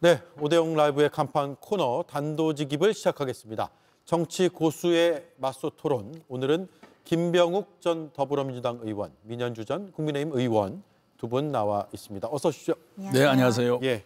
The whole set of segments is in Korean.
네, 오대영 라이브의 간판 코너 단도직입을 시작하겠습니다. 정치 고수의 맞서 토론. 오늘은 김병욱 전 더불어민주당 의원, 민현주 전 국민의힘 의원 두 분 나와 있습니다. 어서 오십시오. 네, 안녕하세요. 예,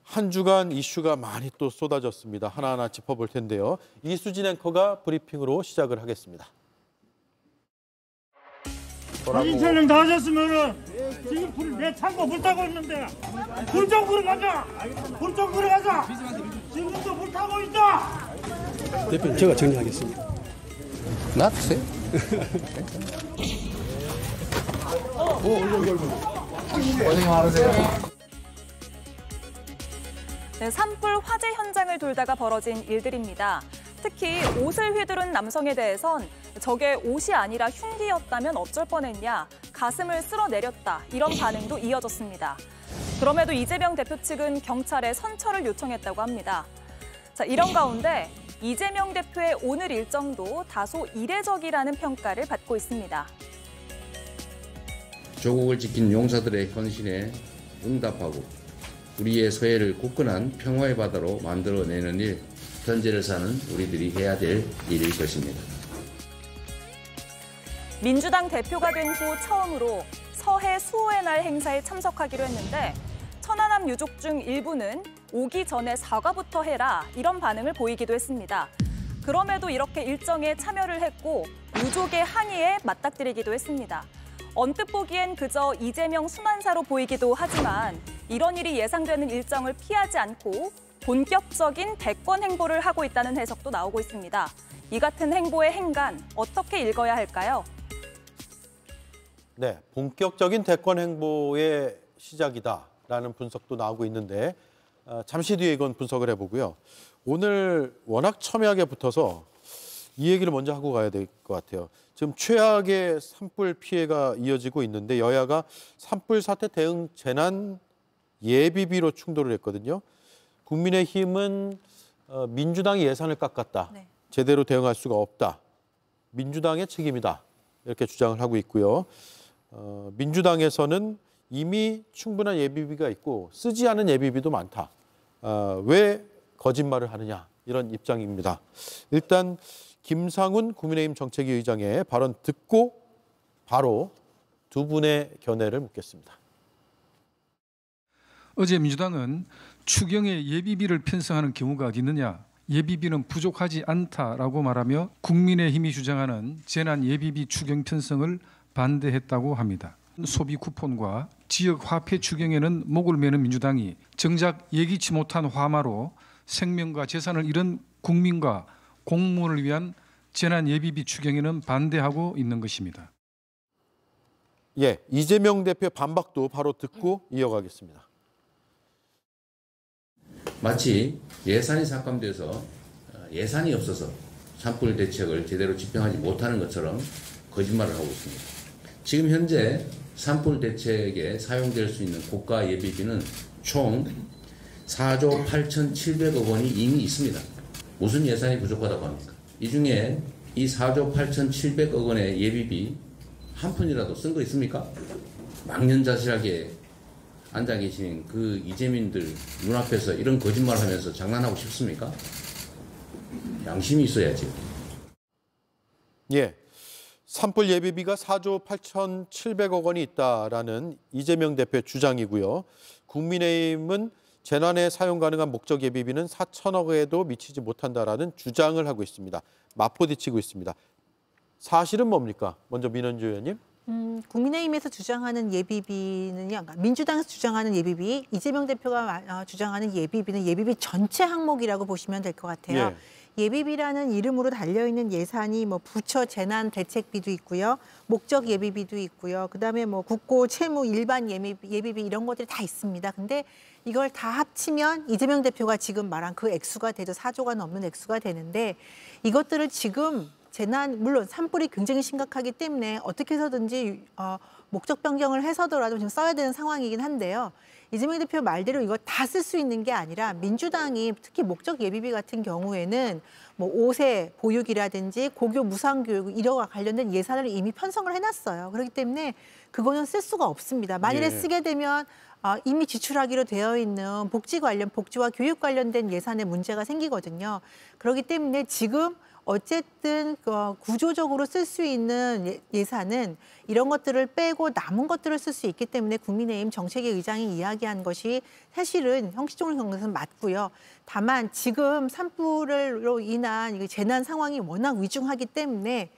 한 주간 이슈가 많이 또 쏟아졌습니다. 하나하나 짚어볼 텐데요. 이수진 앵커가 브리핑으로 시작을 하겠습니다. 사진 촬영 다 하셨으면은 지금 불 내 창고 물 타고 있는데 불 좀 끄러 가자. 불 좀 끄러 가자. 지금도 불 타고 있다. 대표님, 제가 정리하겠습니다. 놔두세요. 고생 많으세요. 네, 산불 화재 현장을 돌다가 벌어진 일들입니다. 특히 옷을 휘두른 남성에 대해선 저게 옷이 아니라 흉기였다면 어쩔 뻔했냐, 가슴을 쓸어내렸다, 이런 반응도 이어졌습니다. 그럼에도 이재명 대표 측은 경찰에 선처를 요청했다고 합니다. 자, 이런 가운데 이재명 대표의 오늘 일정도 다소 이례적이라는 평가를 받고 있습니다. 조국을 지킨 용사들의 헌신에 응답하고 우리의 서해를 굳건한 평화의 바다로 만들어내는 일, 현재를 사는 우리들이 해야 될 일일 것입니다. 민주당 대표가 된 후 처음으로 서해 수호의 날 행사에 참석하기로 했는데 천안함 유족 중 일부는 오기 전에 사과부터 해라, 이런 반응을 보이기도 했습니다. 그럼에도 이렇게 일정에 참여를 했고 유족의 항의에 맞닥뜨리기도 했습니다. 언뜻 보기엔 그저 이재명 순환사로 보이기도 하지만 이런 일이 예상되는 일정을 피하지 않고 본격적인 대권 행보를 하고 있다는 해석도 나오고 있습니다. 이 같은 행보의 행간, 어떻게 읽어야 할까요? 네, 본격적인 대권 행보의 시작이다라는 분석도 나오고 있는데 잠시 뒤에 이건 분석을 해보고요. 오늘 워낙 첨예하게 붙어서 이 얘기를 먼저 하고 가야 될 것 같아요. 지금 최악의 산불 피해가 이어지고 있는데 여야가 산불 사태 대응 재난 예비비로 충돌을 했거든요. 국민의힘은 민주당이 예산을 깎았다. 네. 제대로 대응할 수가 없다. 민주당의 책임이다. 이렇게 주장을 하고 있고요. 민주당에서는 이미 충분한 예비비가 있고 쓰지 않은 예비비도 많다. 왜 거짓말을 하느냐, 이런 입장입니다. 일단 김상훈 국민의힘 정책위 의장의 발언 듣고 바로 두 분의 견해를 묻겠습니다. 어제 민주당은 추경에 예비비를 편성하는 경우가 어디 있느냐, 예비비는 부족하지 않다라고 말하며 국민의힘이 주장하는 재난 예비비 추경 편성을 반대했다고 합니다. 소비 쿠폰과 지역 화폐 추경에는 목을 매는 민주당이 정작 예기치 못한 화마로 생명과 재산을 잃은 국민과 공무원을 위한 재난 예비비 추경에는 반대하고 있는 것입니다. 예, 이재명 대표 반박도 바로 듣고 이어가겠습니다. 마치 예산이 삭감돼서 예산이 없어서 산불 대책을 제대로 집행하지 못하는 것처럼 거짓말을 하고 있습니다. 지금 현재 산불 대책에 사용될 수 있는 국가 예비비는 총 4조 8,700억 원이 이미 있습니다. 무슨 예산이 부족하다고 합니까? 이 중에 이 4조 8,700억 원의 예비비 한 푼이라도 쓴 거 있습니까? 망연자실하게 앉아 계신 그 이재민들 눈앞에서 이런 거짓말 하면서 장난하고 싶습니까? 양심이 있어야지. 예, 산불 예비비가 4조 8,700억 원이 있다라는 이재명 대표의 주장이고요. 국민의힘은 재난에 사용 가능한 목적 예비비는 4천억에도 미치지 못한다라는 주장을 하고 있습니다. 맞부딪히고 있습니다. 사실은 뭡니까? 먼저 민현주 의원님. 국민의힘에서 주장하는 예비비는요, 민주당에서 주장하는 예비비, 이재명 대표가 주장하는 예비비는 예비비 전체 항목이라고 보시면 될 것 같아요. 예. 예비비라는 이름으로 달려있는 예산이 뭐 부처 재난 대책비도 있고요, 목적 예비비도 있고요, 그다음에 뭐 국고 채무 일반 예비비 이런 것들이 다 있습니다. 근데 이걸 다 합치면 이재명 대표가 지금 말한 그 액수가 되죠. 4조가 넘는 액수가 되는데 이것들을 지금 재난 물론 산불이 굉장히 심각하기 때문에 어떻게 해서든지 목적 변경을 해서더라도 좀 써야 되는 상황이긴 한데요. 이재명 대표 말대로 이거 다 쓸 수 있는 게 아니라 민주당이 특히 목적 예비비 같은 경우에는 뭐 5세 보육이라든지 고교 무상교육 이런 관련된 예산을 이미 편성을 해놨어요. 그렇기 때문에 그거는 쓸 수가 없습니다. 만일에 쓰게 되면 이미 지출하기로 되어 있는 복지와 교육 관련된 예산에 문제가 생기거든요. 그렇기 때문에 지금 어쨌든 구조적으로 쓸 수 있는 예산은 이런 것들을 빼고 남은 것들을 쓸 수 있기 때문에 국민의힘 정책위 의장이 이야기한 것이 사실은 형식적으로 경우는 맞고요. 다만 지금 산불로 인한 재난 상황이 워낙 위중하기 때문에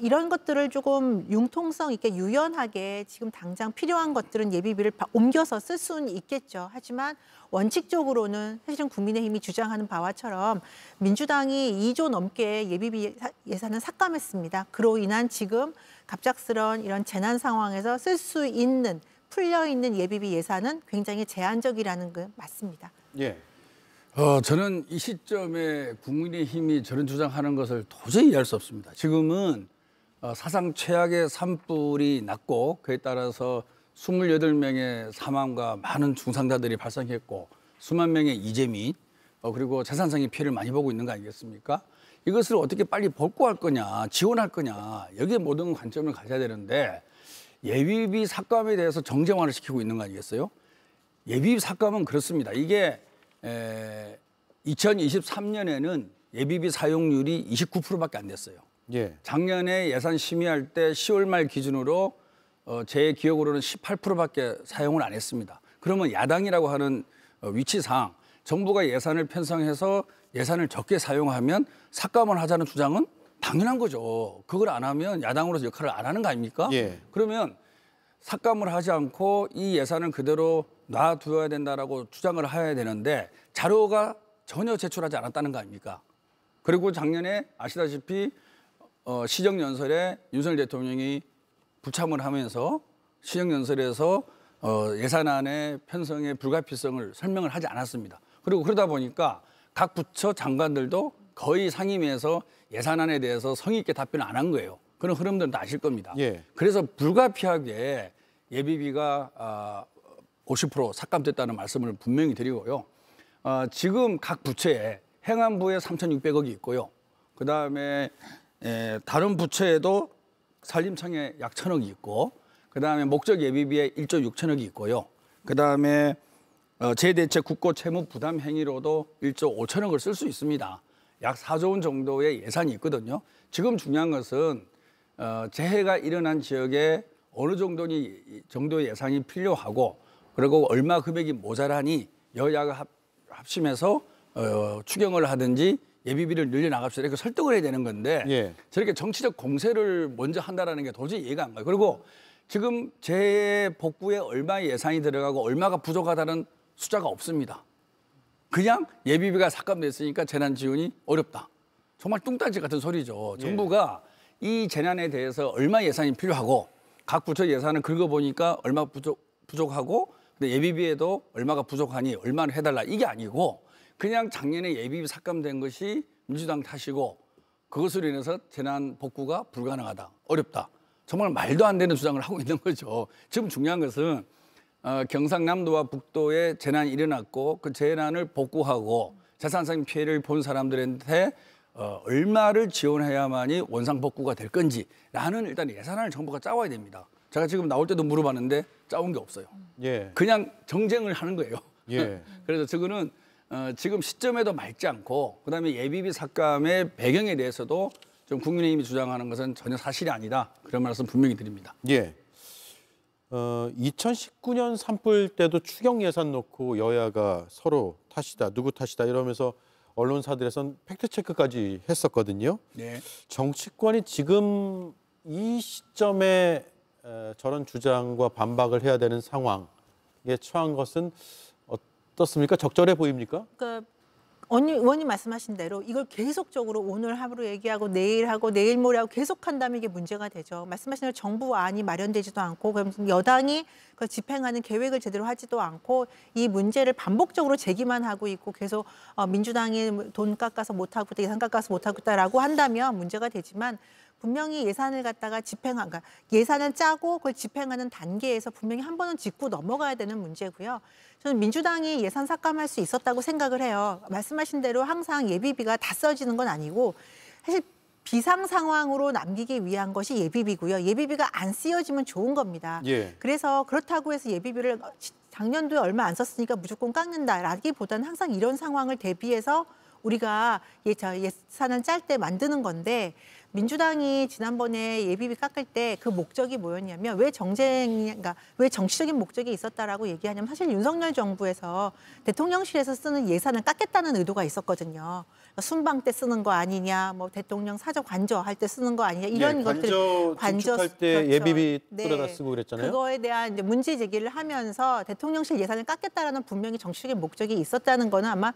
이런 것들을 조금 융통성 있게 유연하게 지금 당장 필요한 것들은 예비비를 옮겨서 쓸 수는 있겠죠. 하지만 원칙적으로는 사실은 국민의힘이 주장하는 바와처럼 민주당이 2조 넘게 예비비 예산을 삭감했습니다. 그로 인한 지금 갑작스러운 이런 재난 상황에서 쓸 수 있는 풀려있는 예비비 예산은 굉장히 제한적이라는 거 맞습니다. 예. 저는 이 시점에 국민의힘이 저런 주장하는 것을 도저히 이해할 수 없습니다. 지금은 사상 최악의 산불이 났고 그에 따라서 28명의 사망과 많은 중상자들이 발생했고 수만 명의 이재 및 그리고 재산상의 피해를 많이 보고 있는 거 아니겠습니까? 이것을 어떻게 빨리 복구할 거냐, 지원할 거냐 여기에 모든 관점을 가져야 되는데 예비비 삭감에 대해서 정쟁화를 시키고 있는 거 아니겠어요? 예비비 삭감은 그렇습니다. 이게 2023년에는 예비비 사용률이 29%밖에 안 됐어요. 예. 작년에 예산 심의할 때 10월 말 기준으로 제 기억으로는 18%밖에 사용을 안 했습니다. 그러면 야당이라고 하는 위치상 정부가 예산을 편성해서 예산을 적게 사용하면 삭감을 하자는 주장은 당연한 거죠. 그걸 안 하면 야당으로서 역할을 안 하는 거 아닙니까? 예. 그러면 삭감을 하지 않고 이 예산을 그대로 놔두어야 된다라고 주장을 해야 되는데 자료가 전혀 제출하지 않았다는 거 아닙니까? 그리고 작년에 아시다시피 시정연설에 윤석열 대통령이 불참을 하면서 시정연설에서 예산안의 편성의 불가피성을 설명을 하지 않았습니다. 그리고 그러다 보니까 각 부처 장관들도 거의 상임위에서 예산안에 대해서 성의 있게 답변을 안 한 거예요. 그런 흐름들은 다 아실 겁니다. 예. 그래서 불가피하게 예비비가 50% 삭감됐다는 말씀을 분명히 드리고요. 지금 각 부처에 행안부에 3,600억이 있고요. 그다음에 다른 부처에도 산림청에 약 1,000억이 있고 그다음에 목적 예비비에 1조 6천억이 있고요. 그다음에 재대책 국고 채무 부담 행위로도 1조 5천억을 쓸 수 있습니다. 약 4조 원 정도의 예산이 있거든요. 지금 중요한 것은 재해가 일어난 지역에 어느 정도의 예산이 필요하고 그리고 얼마 금액이 모자라니 여야가 합심해서 추경을 하든지 예비비를 늘려나갑시다 이렇게 설득을 해야 되는 건데 예. 저렇게 정치적 공세를 먼저 한다는 게 도저히 이해가 안 가요. 그리고 지금 재해 복구에 얼마 예산이 들어가고 얼마가 부족하다는 숫자가 없습니다. 그냥 예비비가 삭감됐으니까 재난 지원이 어렵다. 정말 뚱딴지 같은 소리죠. 정부가 이 재난에 대해서 얼마 예산이 필요하고 각 부처 예산을 긁어보니까 얼마 부족하고 근데 예비비에도 얼마가 부족하니 얼마를 해달라 이게 아니고 그냥 작년에 예비비 삭감된 것이 민주당 탓이고 그것으로 인해서 재난 복구가 불가능하다. 어렵다. 정말 말도 안 되는 주장을 하고 있는 거죠. 지금 중요한 것은 경상남도와 북도에 재난이 일어났고 그 재난을 복구하고 재산상 피해를 본 사람들한테 얼마를 지원해야만이 원상 복구가 될 건지라는 일단 예산안을 정부가 짜와야 됩니다. 제가 지금 나올 때도 물어봤는데 짜온 게 없어요. 예. 그냥 정쟁을 하는 거예요. 예. 그래서 저거는 지금 시점에도 맑지 않고 그다음에 예비비 삭감의 배경에 대해서도 좀 국민의힘이 주장하는 것은 전혀 사실이 아니다. 그런 말씀 분명히 드립니다. 예. 2019년 산불 때도 추경 예산 놓고 여야가 서로 탓이다, 누구 탓이다 이러면서 언론사들에선 팩트체크까지 했었거든요. 네. 정치권이 지금 이 시점에 저런 주장과 반박을 해야 되는 상황에 처한 것은 어떻습니까? 적절해 보입니까? 그러니까 의원님 말씀하신 대로 이걸 계속적으로 오늘 하루 얘기하고 내일 하고 내일 모레 하고 계속 한다면 이게 문제가 되죠. 말씀하신 대로 정부안이 마련되지도 않고 그럼 여당이 그걸 집행하는 계획을 제대로 하지도 않고 이 문제를 반복적으로 제기만 하고 있고 계속 민주당이 돈 깎아서 못하고 있다, 예산 깎아서 못하고 있다라고 한다면 문제가 되지만 분명히 예산을 갖다가 그러니까 예산을 짜고 그걸 집행하는 단계에서 분명히 한 번은 짚고 넘어가야 되는 문제고요. 저는 민주당이 예산 삭감할 수 있었다고 생각을 해요. 말씀하신 대로 항상 예비비가 다 써지는 건 아니고 사실 비상 상황으로 남기기 위한 것이 예비비고요. 예비비가 안 쓰여지면 좋은 겁니다. 예. 그래서 그렇다고 해서 예비비를 작년도에 얼마 안 썼으니까 무조건 깎는다라기보다는 항상 이런 상황을 대비해서 우리가 예산을 짤 때 만드는 건데 민주당이 지난번에 예비비 깎을 때 그 목적이 뭐였냐면 왜 정치적인 목적이 있었다라고 얘기하냐면 사실 윤석열 정부에서 대통령실에서 쓰는 예산을 깎겠다는 의도가 있었거든요. 순방 때 쓰는 거 아니냐, 뭐 대통령 사적 관저할 때 쓰는 거 아니냐 이런 것들 관저 때 그렇죠. 예비비 끌어다 쓰고 그랬잖아요. 그거에 대한 이제 문제 제기를 하면서 대통령실 예산을 깎겠다라는 분명히 정치적인 목적이 있었다는 거는 아마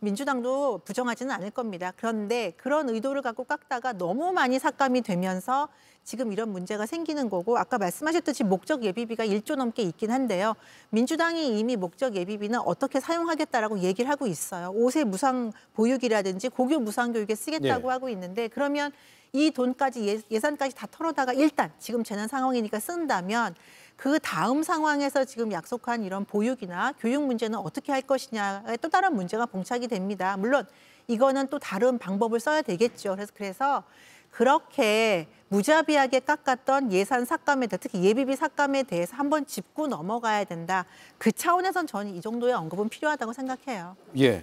민주당도 부정하지는 않을 겁니다. 그런데 그런 의도를 갖고 깎다가 너무 많이 삭감이 되면서 지금 이런 문제가 생기는 거고 아까 말씀하셨듯이 목적 예비비가 1조 넘게 있긴 한데요. 민주당이 이미 목적 예비비는 어떻게 사용하겠다라고 얘기를 하고 있어요. 5세 무상 보육이라든지 고교 무상 교육에 쓰겠다고 하고 있는데 그러면 이 돈까지 예산까지 다 털어다가 일단 지금 재난 상황이니까 쓴다면 그 다음 상황에서 지금 약속한 이런 보육이나 교육 문제는 어떻게 할 것이냐에 또 다른 문제가 봉착이 됩니다. 물론 이거는 또 다른 방법을 써야 되겠죠. 그래서 그렇게 무자비하게 깎았던 예산 삭감에 대해 특히 예비비 삭감에 대해서 한번 짚고 넘어가야 된다. 그 차원에선 저는 이 정도의 언급은 필요하다고 생각해요. 예.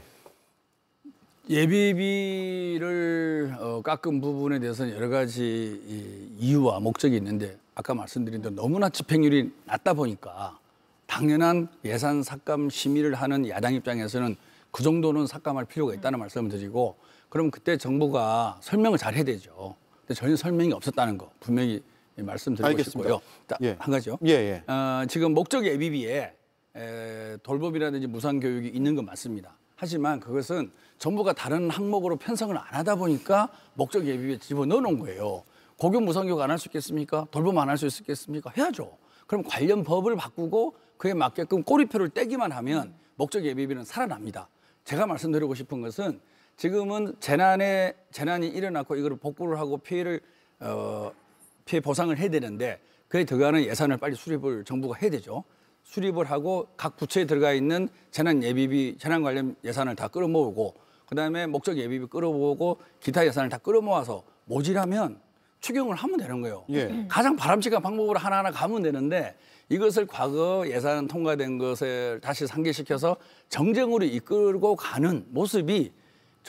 예비비를 깎은 부분에 대해서는 여러 가지 이유와 목적이 있는데 아까 말씀드린 대로 너무나 집행률이 낮다 보니까 당연한 예산 삭감 심의를 하는 야당 입장에서는 그 정도는 삭감할 필요가 있다는 말씀을 드리고 그럼 그때 정부가 설명을 잘 해야 되죠. 근데 전혀 설명이 없었다는 거 분명히 말씀드리고 알겠습니다. 싶고요. 예. 한 가지요. 예. 지금 목적 예비비에 돌봄이라든지 무상교육이 있는 건 맞습니다. 하지만 그것은 정부가 다른 항목으로 편성을 안 하다 보니까 목적 예비비에 집어넣어 놓은 거예요. 고교 무상교육 안 할 수 있겠습니까? 돌봄 안 할 수 있겠습니까? 해야죠. 그럼 관련 법을 바꾸고 그에 맞게끔 꼬리표를 떼기만 하면 목적 예비비는 살아납니다. 제가 말씀드리고 싶은 것은 지금은 재난이 일어났고 이걸 복구를 하고 피해 보상을 해야 되는데 그에 들어가는 예산을 빨리 수립을 정부가 해야 되죠. 수립을 하고 각 부처에 들어가 있는 재난 예비비, 재난 관련 예산을 다 끌어모으고 그다음에 목적 예비비 끌어모으고 기타 예산을 다 끌어모아서 모자라면 추경을 하면 되는 거예요. 예. 가장 바람직한 방법으로 하나하나 가면 되는데 이것을 과거 예산 통과된 것을 다시 상기시켜서 정쟁으로 이끌고 가는 모습이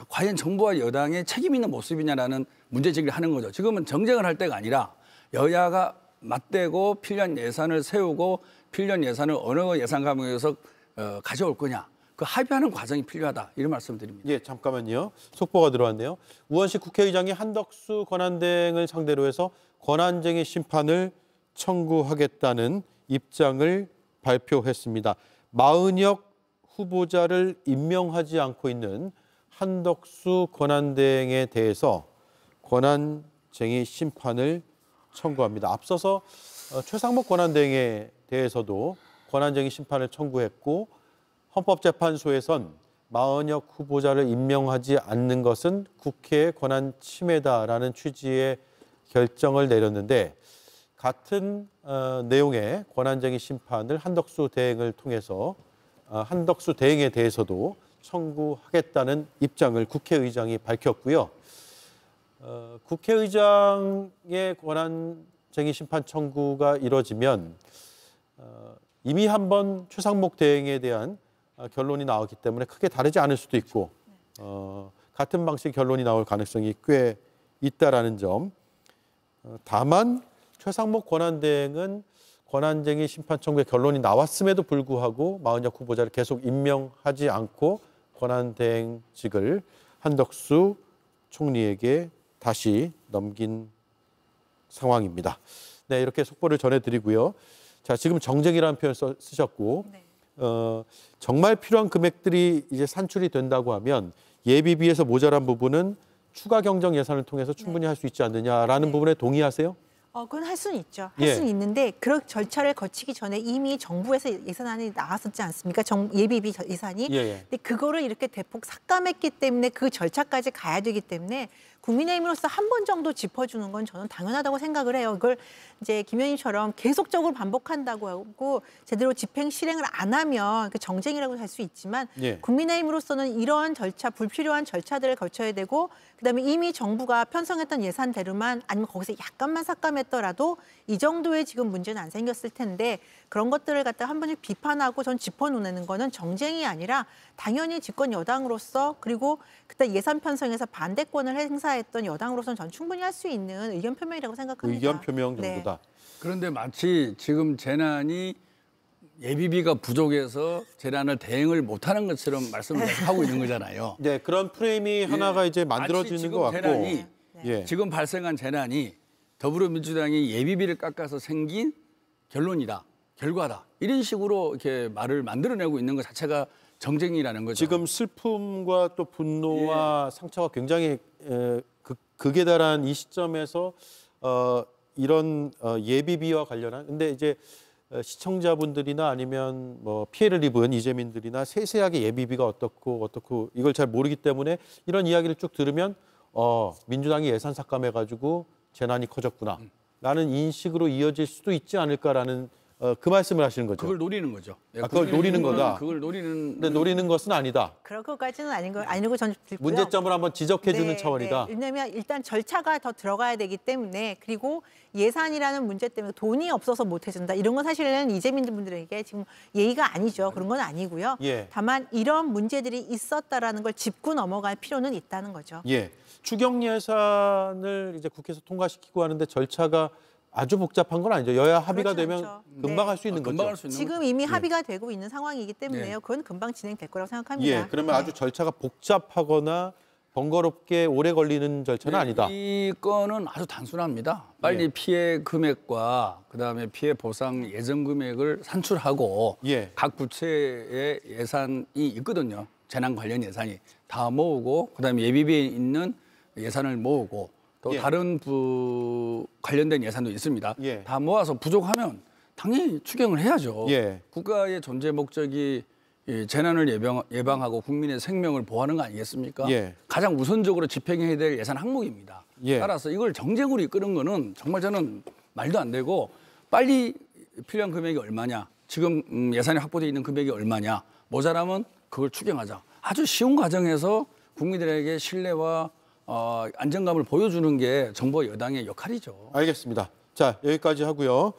과연 정부와 여당의 책임 있는 모습이냐라는 문제 제기를 하는 거죠. 지금은 정쟁을 할 때가 아니라 여야가 맞대고 필요한 예산을 세우고 필요한 예산을 어느 예산 과목에서 가져올 거냐. 그 합의하는 과정이 필요하다. 이런 말씀드립니다. 예, 잠깐만요. 속보가 들어왔네요. 우원식 국회의장이 한덕수 권한대행을 상대로 해서 권한쟁의 심판을 청구하겠다는 입장을 발표했습니다. 마은혁 후보자를 임명하지 않고 있는 한덕수 권한대행에 대해서 권한쟁의 심판을 청구합니다. 앞서서 최상목 권한대행에 대해서도 권한쟁의 심판을 청구했고 헌법재판소에선 마은혁 후보자를 임명하지 않는 것은 국회의 권한 침해다라는 취지의 결정을 내렸는데 같은 내용의 권한쟁의 심판을 한덕수 대행을 통해서 한덕수 대행에 대해서도 청구하겠다는 입장을 국회의장이 밝혔고요. 국회의장의 권한쟁의 심판 청구가 이뤄지면 이미 한번 최상목 대행에 대한 결론이 나왔기 때문에 크게 다르지 않을 수도 있고 같은 방식의 결론이 나올 가능성이 꽤 있다라는 점. 다만 최상목 권한대행은 권한쟁의 심판 청구의 결론이 나왔음에도 불구하고 마은혁 후보자를 계속 임명하지 않고 권한대행직을 한덕수 총리에게 다시 넘긴 상황입니다. 네, 이렇게 속보를 전해드리고요. 자, 지금 정쟁이라는 표현 쓰셨고 정말 필요한 금액들이 이제 산출이 된다고 하면 예비비에서 모자란 부분은 추가 경정 예산을 통해서 충분히 할 수 있지 않느냐라는 부분에 동의하세요? 그건 할 수는 있죠. 할 수는 있는데 그런 절차를 거치기 전에 이미 정부에서 예산안이 나왔었지 않습니까? 예비비 예산이. 근데 그거를 이렇게 대폭 삭감했기 때문에 그 절차까지 가야 되기 때문에 국민의힘으로서 한 번 정도 짚어주는 건 저는 당연하다고 생각을 해요. 이걸 이제 김 의원님처럼 계속적으로 반복한다고 하고 제대로 집행 실행을 안 하면 그 정쟁이라고 할 수 있지만 국민의힘으로서는 이러한 절차, 불필요한 절차들을 거쳐야 되고 그다음에 이미 정부가 편성했던 예산대로만 아니면 거기서 약간만 삭감했더라도 이 정도의 지금 문제는 안 생겼을 텐데 그런 것들을 갖다 한 번씩 비판하고 전 짚어놓는 거는 정쟁이 아니라 당연히 집권 여당으로서 그리고 그때 예산 편성에서 반대권을 행사했던 여당으로서는 전 충분히 할 수 있는 의견 표명이라고 생각합니다. 의견 표명 정도다. 그런데 마치 지금 재난이 예비비가 부족해서 재난을 대응을 못하는 것처럼 말씀을 하고 있는 거잖아요. 네, 그런 프레임이 하나가 이제 만들어지는 것 같고. 재난이, 지금 발생한 재난이 더불어민주당이 예비비를 깎아서 생긴 결론이다, 결과다. 이런 식으로 이렇게 말을 만들어내고 있는 것 자체가 정쟁이라는 거죠. 지금 슬픔과 또 분노와 상처가 굉장히 극에 달한 이 시점에서 이런 예비비와 관련한 근데 이제 시청자분들이나 아니면 뭐 피해를 입은 이재민들이나 세세하게 예비비가 어떻고 이걸 잘 모르기 때문에 이런 이야기를 쭉 들으면 민주당이 예산 삭감해가지고 재난이 커졌구나라는 인식으로 이어질 수도 있지 않을까라는 그 말씀을 하시는 거죠. 그걸 노리는 거죠. 그걸 노리는 거다. 그걸 노리는. 근데 노리는 것은 아니다. 그럴 것까지는 아니고 저는 들고요. 문제점을 한번 지적해주는 차원이다. 왜냐하면 일단 절차가 더 들어가야 되기 때문에 그리고 예산이라는 문제 때문에 돈이 없어서 못 해준다. 이런 건 사실은 이재민 분들에게 지금 예의가 아니죠. 그런 건 아니고요. 다만 이런 문제들이 있었다라는 걸 짚고 넘어갈 필요는 있다는 거죠. 추경 예산을 이제 국회에서 통과시키고 하는데 절차가 아주 복잡한 건 아니죠. 여야 합의가 되면 금방 할 수 있는 거죠. 지금 이미 합의가 되고 있는 상황이기 때문에요. 그건 금방 진행될 거라고 생각합니다. 그러면 아주 절차가 복잡하거나 번거롭게 오래 걸리는 절차는 아니다. 이 건은 아주 단순합니다. 빨리 피해 금액과 그다음에 피해 보상 예정 금액을 산출하고 각 부처의 예산이 있거든요. 재난 관련 예산이 다 모으고 그다음에 예비비에 있는 예산을 모으고 또 다른 관련된 예산도 있습니다. 다 모아서 부족하면 당연히 추경을 해야죠. 국가의 존재 목적이 재난을 예방하고 국민의 생명을 보호하는 거 아니겠습니까? 가장 우선적으로 집행해야 될 예산 항목입니다. 따라서 이걸 정쟁으로 이끄는 거는 정말 저는 말도 안 되고 빨리 필요한 금액이 얼마냐, 지금 예산이 확보되어 있는 금액이 얼마냐, 모자라면 그걸 추경하자. 아주 쉬운 과정에서 국민들에게 신뢰와 안정감을 보여주는 게 정부 여당의 역할이죠. 알겠습니다. 자, 여기까지 하고요.